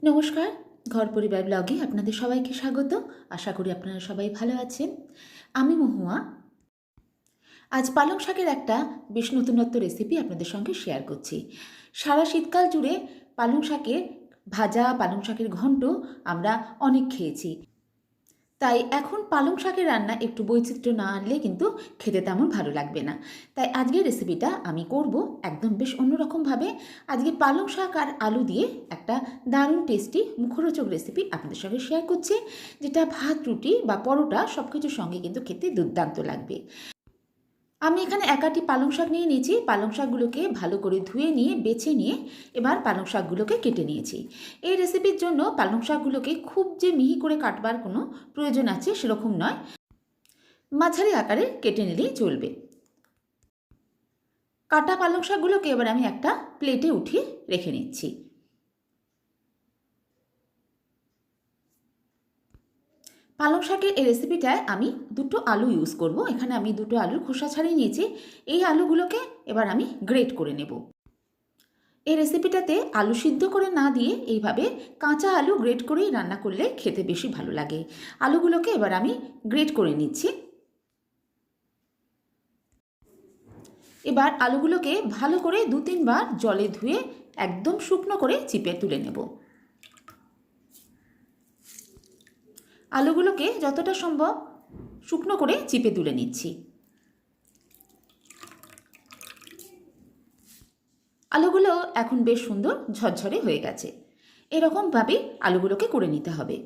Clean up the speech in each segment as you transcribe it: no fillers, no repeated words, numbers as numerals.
নমস্কার, ঘর পরিবার ব্লগে আপনাদের সবাইকে স্বাগত। আশা করি আপনারা সবাই ভালো আছেন। আমি মহুয়া। আজ পালং শাকের একটা বেশ নতুনত্ব রেসিপি আপনাদের সঙ্গে শেয়ার করছি। সারা শীতকাল জুড়ে পালং শাকের ভাজা, পালং শাকের ঘন্ট আমরা অনেক খেয়েছি। তাই এখন পালং শাকের রান্না একটু বৈচিত্র্য না আনলে কিন্তু খেতে তেমন ভালো লাগবে না। তাই আজকের রেসিপিটা আমি করব একদম বেশ অন্যরকমভাবে। আজকে পালং শাক আর আলু দিয়ে একটা দারুণ টেস্টি মুখরোচক রেসিপি আপনাদের সঙ্গে শেয়ার করছি, যেটা ভাত, রুটি বা পরোটা সব কিছুর সঙ্গে কিন্তু খেতে দুর্দান্ত লাগবে। আমি এখানে একাটি পালং শাক নিয়ে নিয়েছি। পালং শাকগুলোকে ভালো করে ধুয়ে নিয়ে বেছে নিয়ে এবার পালং শাকগুলোকে কেটে নিয়েছি। এই রেসিপির জন্য পালং শাকগুলোকে খুব যে মিহি করে কাটবার কোনো প্রয়োজন আছে সেরকম নয়, মাঝারি আকারে কেটে নিলেই চলবে। কাটা পালং শাকগুলোকে এবার আমি একটা প্লেটে উঠিয়ে রেখে নিচ্ছি। পালং শাকের এই রেসিপিটায় আমি দুটো আলু ইউজ করব। এখানে আমি দুটো আলুর খোসা ছাড়িয়ে নিয়েছি। এই আলুগুলোকে এবার আমি গ্রেট করে নেব। এই রেসিপিটাতে আলু সিদ্ধ করে না দিয়ে এইভাবে কাঁচা আলু গ্রেট করেই রান্না করলে খেতে বেশি ভালো লাগে। আলুগুলোকে এবার আমি গ্রেট করে নিচ্ছি। এবার আলুগুলোকে ভালো করে 2-3 বার জলে ধুয়ে একদম শুকনো করে চিপে তুলে নেব। আলুগুলোকে যতটা সম্ভব শুকনো করে চিপে তুলে নিচ্ছি। আলুগুলো এখন বেশ সুন্দর ঝরঝরে হয়ে গেছে। এরকমভাবেই আলুগুলোকে করে নিতে হবে।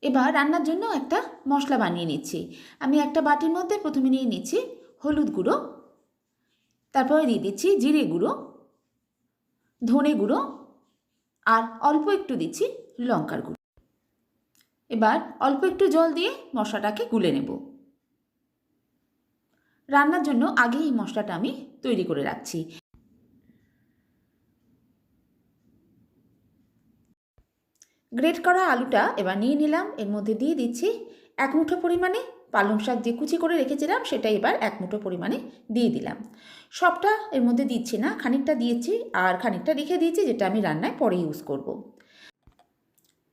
এবার রান্নার জন্য একটা মশলা বানিয়ে নিচ্ছি। আমি একটা বাটির মধ্যে প্রথমে নিয়ে নিচ্ছি হলুদ গুঁড়ো, তারপরে দিয়ে দিচ্ছি জিরে গুঁড়ো, ধনে গুঁড়ো আর অল্প একটু দিচ্ছি লঙ্কার গুঁড়ো। এবার অল্প একটু জল দিয়ে মশলাটাকে গুলে নেব। রান্নার জন্য আগে এই মশলাটা আমি তৈরি করে রাখছি। গ্রেট করা আলুটা এবার নিয়ে নিলাম। এর মধ্যে দিয়ে দিচ্ছি 1 মুঠো পরিমাণে পালং শাক, যে কুচি করে রেখেছিলাম সেটা এবার 1 মুঠো পরিমাণে দিয়ে দিলাম। সবটা এর মধ্যে দিচ্ছি না, খানিকটা দিয়েছি আর খানিকটা রেখে দিয়েছি, যেটা আমি রান্নায় পরে ইউজ করব।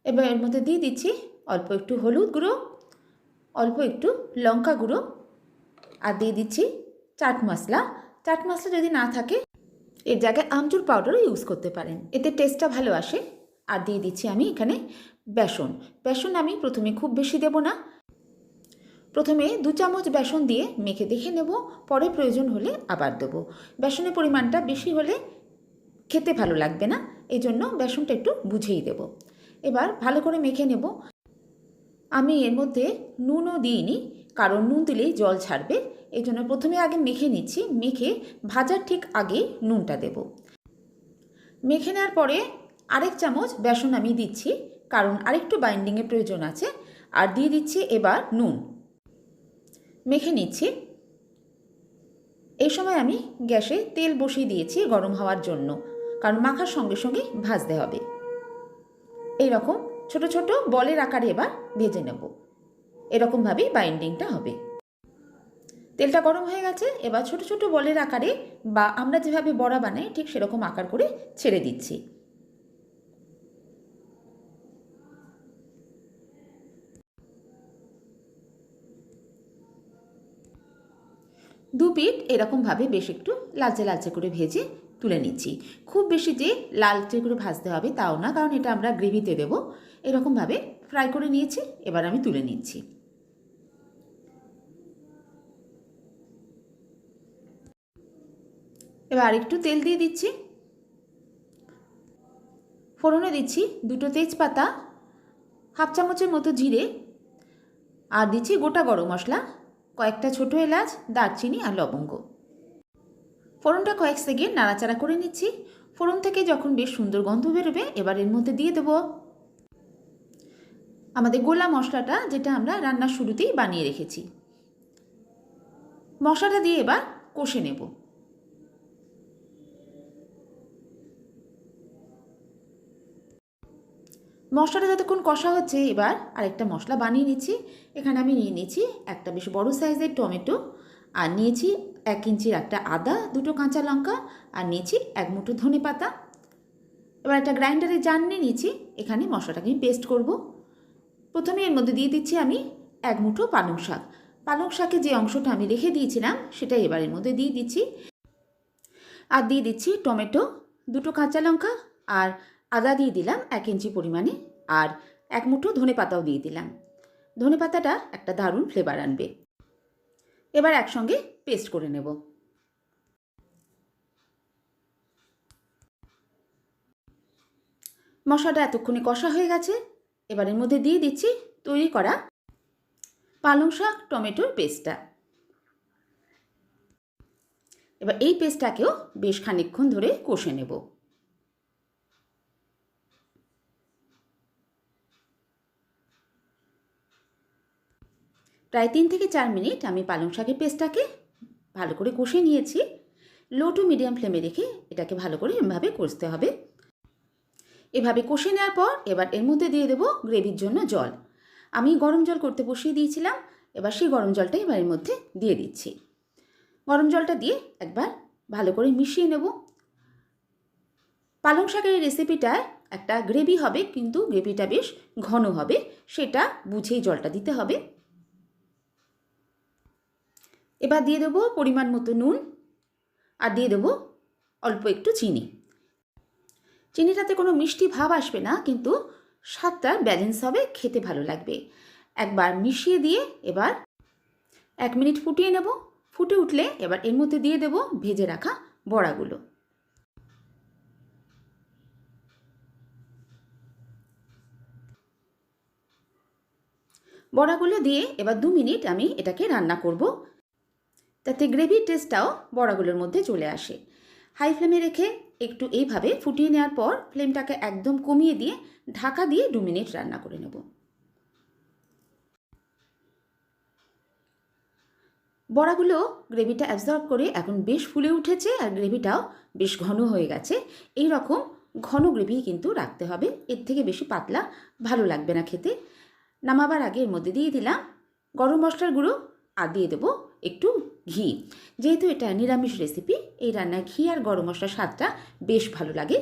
এবার এর মধ্যে দিয়ে দিচ্ছি অল্প একটু হলুদ গুঁড়ো, অল্প একটু লঙ্কা গুঁড়ো আর দিয়ে দিচ্ছি চাট মশলা। চাট মশলা যদি না থাকে এর জায়গায় আমচুর পাউডারও ইউজ করতে পারেন, এতে টেস্টটা ভালো আসে। আর দিয়ে দিচ্ছি আমি এখানে বেসন। বেসন আমি প্রথমে খুব বেশি দেব না, প্রথমে 2 চামচ বেসন দিয়ে মেখে দেখে নেব, পরে প্রয়োজন হলে আবার দেবো। বেসনের পরিমাণটা বেশি হলে খেতে ভালো লাগবে না, এই জন্য বেসনটা একটু বুঝেই দেব। এবার ভালো করে মেখে নেব। আমি এর মধ্যে নুনও দিইনি, কারণ নুন দিলেই জল ছাড়বে। এই জন্য প্রথমে আগে মেখে নিচ্ছি, মেখে ভাজার ঠিক আগে নুনটা দেব। মেখে নেওয়ার পরে আরেক চামচ বেসন আমি দিচ্ছি, কারণ আরেকটু বাইন্ডিংয়ের প্রয়োজন আছে। আর দিয়ে দিচ্ছি এবার নুন। মেখে নিচ্ছি। এই সময় আমি গ্যাসে তেল বসিয়ে দিয়েছি গরম হওয়ার জন্য, কারণ মাখার সঙ্গে সঙ্গে ভাজতে হবে। এই রকম ছোট ছোট বলের আকারে এবার ভেজে নেব। এরকমভাবেই বাইন্ডিংটা হবে। তেলটা গরম হয়ে গেছে। এবার ছোট ছোট বলের আকারে, বা আমরা যেভাবে বড়া বানাই ঠিক সেরকম আকার করে ছেড়ে দিচ্ছি। দু পিঠ এরকমভাবে বেশ একটু লালচে লালচে করে ভেজে তুলে নিচ্ছি। খুব বেশি যে লালচে করে ভাজতে হবে তাও না, কারণ এটা আমরা গ্রেভিতে দেবো। এরকমভাবে ফ্রাই করে নিয়েছি, এবার আমি তুলে নিচ্ছি। এবার আরেকটু তেল দিয়ে দিচ্ছি। ফোড়নে দিচ্ছি 2টো তেজপাতা, হাফ চামচের মতো জিরে, আর দিচ্ছি গোটা গরম মশলা, কয়েকটা ছোটো এলাচ, দারচিনি আর লবঙ্গ। ফোড়নটা কয়েক সেকেন্ড নাড়াচাড়া করে নিচ্ছি। ফোড়ন থেকে যখন বেশ সুন্দর গন্ধ বেরোবে, এবার এর মধ্যে দিয়ে দেবো আমাদের গোলা মশলাটা, যেটা আমরা রান্নার শুরুতেই বানিয়ে রেখেছি। মশলাটা দিয়ে এবার কষে নেব। মশলাটা যতক্ষণ কষা হচ্ছে, এবার আরেকটা মশলা বানিয়ে নিচ্ছি। এখানে আমি নিয়ে নিয়েছি একটা বেশ বড় সাইজের টমেটো, আর নিয়েছি 1 ইঞ্চির একটা আদা, 2টো কাঁচা লঙ্কা, আর নিয়েছি 1 মুঠো ধনে পাতা, এবার একটা গ্রাইন্ডারে জার নিয়ে নিয়েছি, এখানে মশলাটাকে আমি পেস্ট করব। প্রথমে এর মধ্যে দিয়ে দিচ্ছি আমি 1 মুঠো পালং শাক। পালং শাকে যে অংশটা আমি রেখে দিয়েছিলাম সেটাই এবার এর মধ্যে দিয়ে দিচ্ছি। আর দিয়ে দিচ্ছি টমেটো, 2টো কাঁচা লঙ্কা, আর আদা দিয়ে দিলাম 1 ইঞ্চি পরিমাণে, আর 1 মুঠো ধনে পাতাও দিয়ে দিলাম। ধনে পাতাটা একটা দারুণ ফ্লেভার আনবে। এবার একসঙ্গে পেস্ট করে নেব। মশলাটা এতক্ষণে কষা হয়ে গেছে। এবার এর মধ্যে দিয়ে দিচ্ছি তৈরি করা পালং শাক টমেটোর পেস্টটা। এবার এই পেস্টটাকেও বেশ খানিকক্ষণ ধরে কষে নেব। প্রায় 3 থেকে 4 মিনিট আমি পালং শাকের পেস্টটাকে ভালো করে কষে নিয়েছি। লো টু মিডিয়াম ফ্লেমে রেখে এটাকে ভালো করে এভাবে কষতে হবে। এভাবে কষে নেওয়ার পর এবার এর মধ্যে দিয়ে দেবো গ্রেভির জন্য জল। আমি গরম জল করতে বসিয়ে দিয়েছিলাম, এবার সেই গরম জলটা এবার এর মধ্যে দিয়ে দিচ্ছি। গরম জলটা দিয়ে একবার ভালো করে মিশিয়ে নেব। পালং শাকের এই রেসিপিটায় একটা গ্রেভি হবে, কিন্তু গ্রেভিটা বেশ ঘন হবে, সেটা বুঝেই জলটা দিতে হবে। এবার দিয়ে দেবো পরিমাণ মতো নুন, আর দিয়ে দেবো অল্প একটু চিনি। চিনিটাতে কোনো মিষ্টি ভাব আসবে না, কিন্তু স্বাদটা ব্যালেন্স হবে, খেতে ভালো লাগবে। একবার মিশিয়ে দিয়ে এবার 1 মিনিট ফুটিয়ে নেব। ফুটে উঠলে এবার এর মধ্যে দিয়ে দেব ভেজে রাখা বড়াগুলো। বড়াগুলো দিয়ে এবার 2 মিনিট আমি এটাকে রান্না করব, যাতে গ্রেভির টেস্টটাও বড়াগুলোর মধ্যে চলে আসে। হাই ফ্লেমে রেখে একটু এইভাবে ফুটিয়ে নেওয়ার পর ফ্লেমটাকে একদম কমিয়ে দিয়ে ঢাকা দিয়ে 2 মিনিট রান্না করে নেব। বড়াগুলো গ্রেভিটা অ্যাবজর্ব করে এখন বেশ ফুলে উঠেছে, আর গ্রেভিটাও বেশ ঘন হয়ে গেছে। এই রকম ঘন গ্রেভি কিন্তু রাখতে হবে, এর থেকে বেশি পাতলা ভালো লাগবে না খেতে। নামাবার আগে এর মধ্যে দিয়ে দিলাম গরম মশলার গুঁড়ো, আর দিয়ে দেবো একটু ঘি। যেহেতু এটা নিরামিষ রেসিপি, এই রান্নায় ঘি আর গরম মশলার স্বাদটা বেশ ভালো লাগে।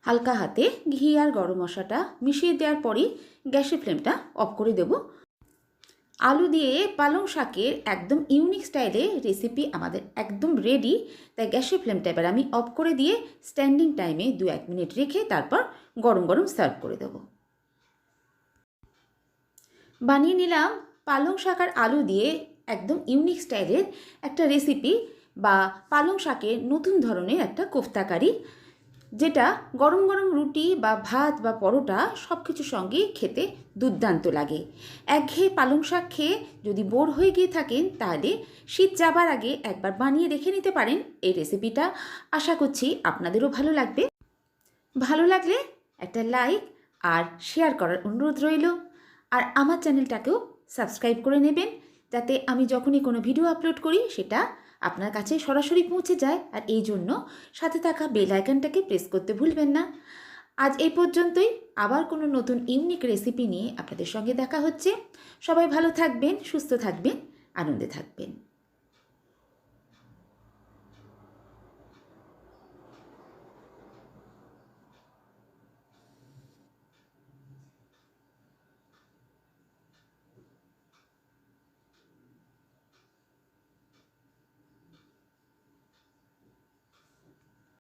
হালকা হাতে ঘি আর গরম মশলাটা মিশিয়ে দেওয়ার পরই গ্যাসের ফ্লেমটা অফ করে দেব। আলু দিয়ে পালং শাকের একদম ইউনিক স্টাইলে রেসিপি আমাদের একদম রেডি। তাই গ্যাসের ফ্লেমটা এবার আমি অফ করে দিয়ে স্ট্যান্ডিং টাইমে 2-1 মিনিট রেখে তারপর গরম গরম সার্ভ করে দেব। বানিয়ে নিলাম পালং শাক আর আলু দিয়ে একদম ইউনিক স্টাইলের একটা রেসিপি, বা পালং শাকের নতুন ধরনের একটা কোফতা কারি, যেটা গরম গরম রুটি বা ভাত বা পরোটা সব কিছুর সঙ্গেই খেতে দুর্দান্ত লাগে। একঘেয়ে পালং শাক খেয়ে যদি বোর হয়ে গিয়ে থাকেন, তাহলে শীত যাবার আগে একবার বানিয়ে রেখে নিতে পারেন এই রেসিপিটা। আশা করছি আপনাদেরও ভালো লাগবে। ভালো লাগলে একটা লাইক আর শেয়ার করার অনুরোধ রইল। আর আমার চ্যানেলটাকেও সাবস্ক্রাইব করে নেবেন, যাতে আমি যখনই কোনো ভিডিও আপলোড করি সেটা আপনার কাছে সরাসরি পৌঁছে যায়। আর এই জন্য সাথে থাকা বেল আইকনটাকে প্রেস করতে ভুলবেন না। আজ এই পর্যন্তই। আবার কোনো নতুন ইউনিক রেসিপি নিয়ে আপনাদের সঙ্গে দেখা হচ্ছে। সবাই ভালো থাকবেন, সুস্থ থাকবেন, আনন্দে থাকবেন।